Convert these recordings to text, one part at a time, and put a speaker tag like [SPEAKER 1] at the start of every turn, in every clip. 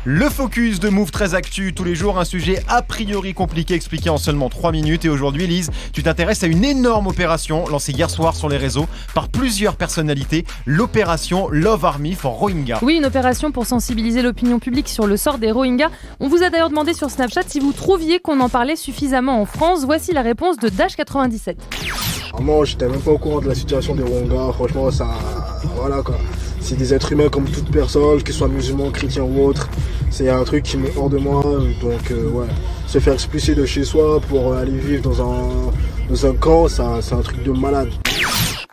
[SPEAKER 1] Le focus de Move très actu, tous les jours un sujet a priori compliqué expliqué en seulement 3 minutes. Et aujourd'hui Lise, tu t'intéresses à une énorme opération lancée hier soir sur les réseaux par plusieurs personnalités, l'opération Love Army for Rohingya.
[SPEAKER 2] Oui, une opération pour sensibiliser l'opinion publique sur le sort des Rohingyas. On vous a d'ailleurs demandé sur Snapchat si vous trouviez qu'on en parlait suffisamment en France. Voici la réponse de Dash97.
[SPEAKER 3] Moi, j'étais même pas au courant de la situation des Rohingyas. Franchement, ça, voilà quoi. C'est des êtres humains comme toute personne, qu'ils soient musulmans, chrétiens ou autres. C'est un truc qui m'est hors de moi. Donc, ouais, se faire expulser de chez soi pour aller vivre dans un camp, c'est un truc de malade.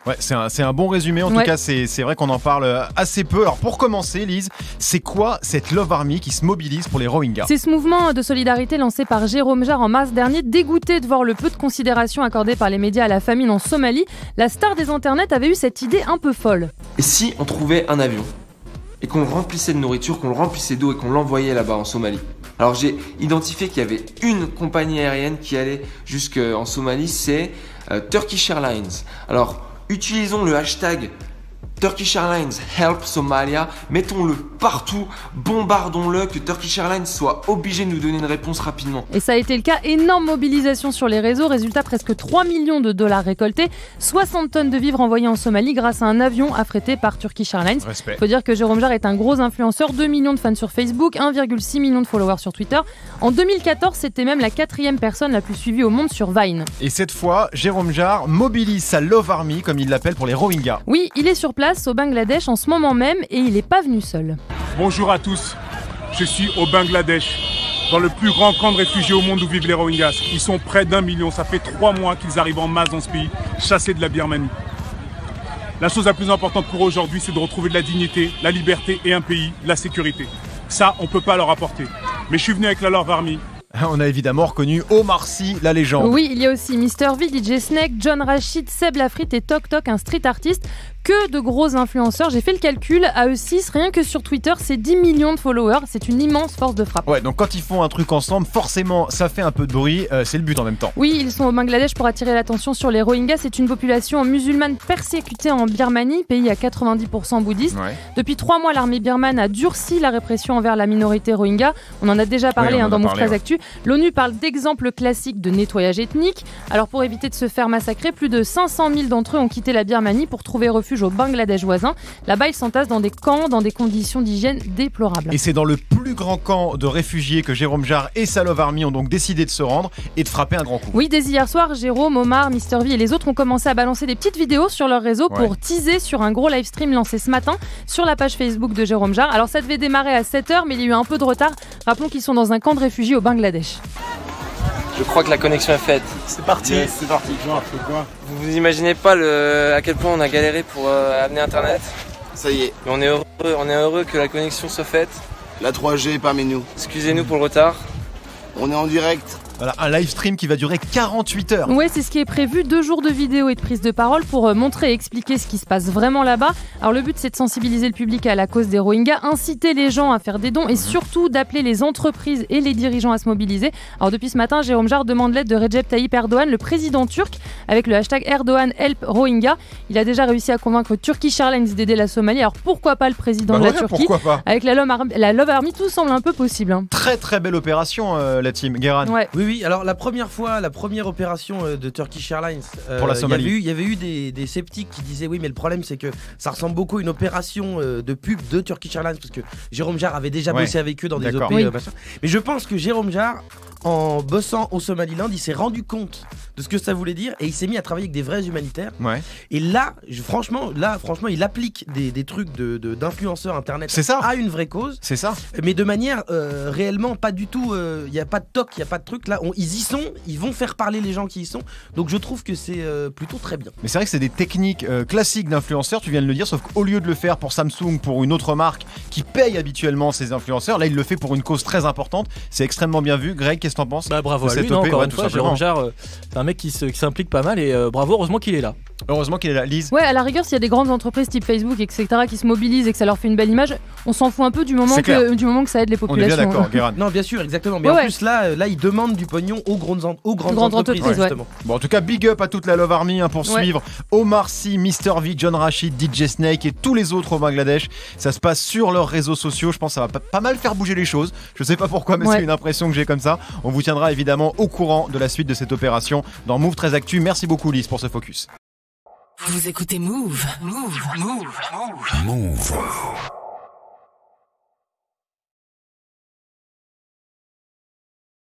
[SPEAKER 1] Ouais, c'est un bon résumé. En tout cas, c'est vrai qu'on en parle assez peu. Alors, pour commencer, Lise, c'est quoi cette Love Army qui se mobilise pour les Rohingyas ?
[SPEAKER 2] C'est ce mouvement de solidarité lancé par Jérôme Jarre en mars dernier. Dégoûté de voir le peu de considération accordée par les médias à la famine en Somalie, la star des internets avait eu cette idée un peu folle.
[SPEAKER 4] Et si on trouvait un avion et qu'on le remplissait de nourriture, qu'on le remplissait d'eau et qu'on l'envoyait là-bas en Somalie ? Alors j'ai identifié qu'il y avait une compagnie aérienne qui allait jusqu'en Somalie, c'est Turkish Airlines. Alors utilisons le hashtag Turkish Airlines Help Somalia, mettons-le partout, bombardons-le, que Turkish Airlines soit obligé de nous donner une réponse rapidement.
[SPEAKER 2] Et ça a été le cas, énorme mobilisation sur les réseaux, résultat presque 3 millions de dollars récoltés, 60 tonnes de vivres envoyées en Somalie grâce à un avion affrété par Turkish Airlines.
[SPEAKER 1] Respect.
[SPEAKER 2] Faut dire que Jérôme Jarre est un gros influenceur, 2 millions de fans sur Facebook, 1,6 million de followers sur Twitter. En 2014, c'était même la 4e personne la plus suivie au monde sur Vine.
[SPEAKER 1] Et cette fois, Jérôme Jarre mobilise sa Love Army, comme il l'appelle, pour les Rohingyas.
[SPEAKER 2] Oui, il est sur place au Bangladesh en ce moment même et il n'est pas venu seul.
[SPEAKER 5] Bonjour à tous, je suis au Bangladesh, dans le plus grand camp de réfugiés au monde où vivent les Rohingyas. Ils sont près d'1 million, ça fait 3 mois qu'ils arrivent en masse dans ce pays, chassés de la Birmanie. La chose la plus importante pour eux aujourd'hui, c'est de retrouver de la dignité, la liberté et un pays, la sécurité. Ça, on ne peut pas leur apporter. Mais je suis venu avec la Love Army.
[SPEAKER 1] On a évidemment reconnu Omar Sy, la légende.
[SPEAKER 2] Oui, il y a aussi Mr V, DJ Snake, John Rachid, Seb Lafrite et Tok Tok, un street artiste. Que de gros influenceurs. J'ai fait le calcul, à eux 6, rien que sur Twitter, c'est 10 millions de followers. C'est une immense force de frappe.
[SPEAKER 1] Ouais, donc quand ils font un truc ensemble, forcément, ça fait un peu de bruit. C'est le but en même temps.
[SPEAKER 2] Oui, ils sont au Bangladesh pour attirer l'attention sur les Rohingyas. C'est une population musulmane persécutée en Birmanie, pays à 90% bouddhiste.
[SPEAKER 1] Ouais.
[SPEAKER 2] Depuis 3 mois, l'armée birmane a durci la répression envers la minorité Rohingya. On en a déjà parlé dans Move très Actu. L'ONU parle d'exemples classiques de nettoyage ethnique. Alors pour éviter de se faire massacrer, plus de 500 000 d'entre eux ont quitté la Birmanie pour trouver refuge au Bangladesh voisin. Là-bas, ils s'entassent dans des camps, dans des conditions d'hygiène déplorables.
[SPEAKER 1] Et c'est dans le plus grand camp de réfugiés que Jérôme Jarre et sa Love Army ont donc décidé de se rendre et de frapper un grand coup.
[SPEAKER 2] Oui, dès hier soir, Jérôme, Omar, Mr V et les autres ont commencé à balancer des petites vidéos sur leur réseau pour teaser sur un gros live stream lancé ce matin sur la page Facebook de Jérôme Jarre. Alors ça devait démarrer à 7h, mais il y a eu un peu de retard. Rappelons qu'ils sont dans un camp de réfugiés au Bangladesh.
[SPEAKER 4] Je crois que la connexion est faite.
[SPEAKER 5] C'est parti.
[SPEAKER 4] Yes.
[SPEAKER 5] C'est parti. Genre, c'est quoi ?
[SPEAKER 4] Vous imaginez pas à quel point on a galéré pour amener Internet.
[SPEAKER 6] Ça y est,
[SPEAKER 4] Et on est heureux que la connexion soit faite.
[SPEAKER 6] la 3G est parmi nous.
[SPEAKER 4] Excusez-nous pour le retard.
[SPEAKER 6] On est en direct.
[SPEAKER 1] Voilà, un live stream qui va durer 48 heures.
[SPEAKER 2] Ouais, c'est ce qui est prévu, 2 jours de vidéos et de prise de parole pour montrer et expliquer ce qui se passe vraiment là-bas. Alors le but, c'est de sensibiliser le public à la cause des Rohingyas, inciter les gens à faire des dons et surtout d'appeler les entreprises et les dirigeants à se mobiliser. Alors depuis ce matin, Jérôme Jarre demande l'aide de Recep Tayyip Erdogan, le président turc, avec le hashtag Erdogan Help Rohingya. Il a déjà réussi à convaincre Turkish Airlines d'aider la Somalie. Alors pourquoi pas le président de la Turquie ?
[SPEAKER 1] Pourquoi pas ?
[SPEAKER 2] Avec la Love Army, tout semble un peu possible.
[SPEAKER 1] Très très belle opération, la team. Guéran.
[SPEAKER 2] Ouais.
[SPEAKER 7] Oui, alors la première opération de Turkish Airlines,
[SPEAKER 1] pour la Somalie.
[SPEAKER 7] Il y avait eu des sceptiques qui disaient oui, mais le problème c'est que ça ressemble beaucoup à une opération de pub de Turkish Airlines, parce que Jérôme Jarre avait déjà bossé avec eux dans des OP. Machin. Mais je pense que Jérôme Jarre, en bossant au Somaliland, il s'est rendu compte de ce que ça voulait dire et il s'est mis à travailler avec des vrais humanitaires.
[SPEAKER 1] Ouais.
[SPEAKER 7] Et là, franchement, il applique des trucs d'influenceurs internet à une vraie cause.
[SPEAKER 1] C'est ça.
[SPEAKER 7] Mais de manière réellement pas du tout. Il n'y a pas de toc, il n'y a pas de truc. Là, ils y sont, ils vont faire parler les gens qui y sont. Donc je trouve que c'est plutôt très bien.
[SPEAKER 1] Mais c'est vrai que c'est des techniques classiques d'influenceurs, tu viens de le dire, sauf qu'au lieu de le faire pour Samsung, pour une autre marque qui paye habituellement ses influenceurs, là il le fait pour une cause très importante. C'est extrêmement bien vu. Greg, qu'est-ce que t'en penses ?
[SPEAKER 8] Bravo à lui, encore une fois, Jérôme Jarre, c'est un mec qui s'implique pas mal et bravo, heureusement qu'il est là.
[SPEAKER 1] Heureusement qu'il est là, Lise.
[SPEAKER 2] Ouais, à la rigueur, s'il y a des grandes entreprises type Facebook, etc., qui se mobilisent et que ça leur fait une belle image, on s'en fout un peu du moment que ça aide les populations.
[SPEAKER 1] On est bien d'accord, Guérin.
[SPEAKER 7] Non, bien sûr, exactement. Mais en plus, là, ils demandent du pognon aux grandes entreprises, justement.
[SPEAKER 1] Bon, en tout cas, big up à toute la Love Army pour suivre Omar Sy, Mr V, John Rachid, DJ Snake et tous les autres au Bangladesh. Ça se passe sur leurs réseaux sociaux. Je pense que ça va pas mal faire bouger les choses. Je sais pas pourquoi, mais c'est une impression que j'ai comme ça. On vous tiendra évidemment au courant de la suite de cette opération dans Move 13 Actu. Merci beaucoup, Lise, pour ce focus.
[SPEAKER 8] Vous écoutez Move. Move.